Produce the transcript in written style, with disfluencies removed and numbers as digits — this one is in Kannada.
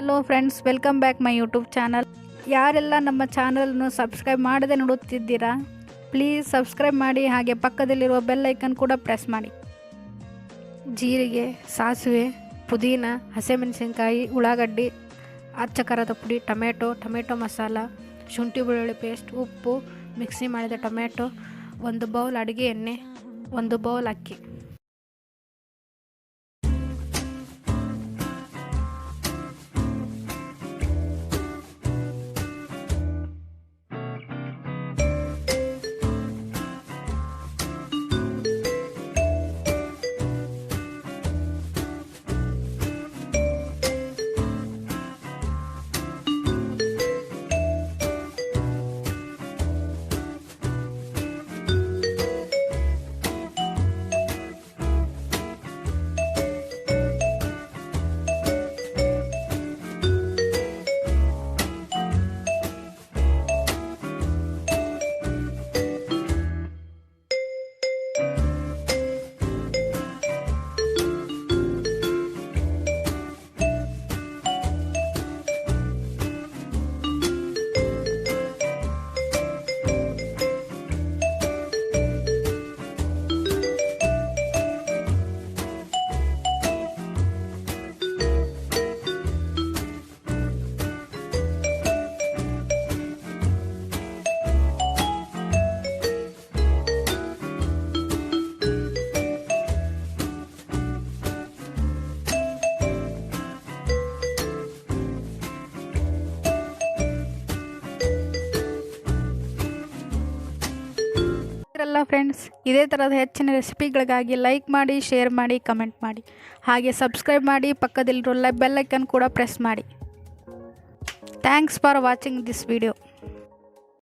Hello friends, welcome back my YouTube channel. ಯಾರೆಲ್ಲ ನಮ್ಮ ಚಾನಲನ್ನು ಸಬ್ಸ್ಕ್ರೈಬ್ ಮಾಡದೆ ನೋಡುತ್ತಿದ್ದೀರಾ, ಪ್ಲೀಸ್ ಸಬ್ಸ್ಕ್ರೈಬ್ ಮಾಡಿ, ಹಾಗೆ ಪಕ್ಕದಲ್ಲಿರುವ ಬೆಲ್ ಐಕನ್ ಕೂಡ ಪ್ರೆಸ್ ಮಾಡಿ. ಜೀರಿಗೆ, ಸಾಸಿವೆ, ಪುದೀನ, ಹಸಿಮೆಣಸಿನ್ಕಾಯಿ, ಉಳ್ಳಾಗಡ್ಡಿ, ಅಚ್ಚ ಖಾರದ ಪುಡಿ, ಟೊಮೆಟೊ ಮಸಾಲ, ಶುಂಠಿ ಬೆಳ್ಳುಳ್ಳಿ ಪೇಸ್ಟ್, ಉಪ್ಪು, ಮಿಕ್ಸಿ ಮಾಡಿದ ಟೊಮೆಟೊ, 1 ಬೌಲ್ ಅಡುಗೆ ಎಣ್ಣೆ, 1 ಬೌಲ್ ಅಕ್ಕಿ. ಫ್ರೆಂಡ್ಸ್, ಇದೇ ಥರದ ಹೆಚ್ಚಿನ ರೆಸಿಪಿಗಳಿಗಾಗಿ ಲೈಕ್ ಮಾಡಿ, ಶೇರ್ ಮಾಡಿ, ಕಮೆಂಟ್ ಮಾಡಿ, ಹಾಗೆ ಸಬ್ಸ್ಕ್ರೈಬ್ ಮಾಡಿ, ಪಕ್ಕದಲ್ಲಿರೋ ಬೆಲ್ ಐಕನ್ ಕೂಡ ಪ್ರೆಸ್ ಮಾಡಿ. Thanks for watching this video.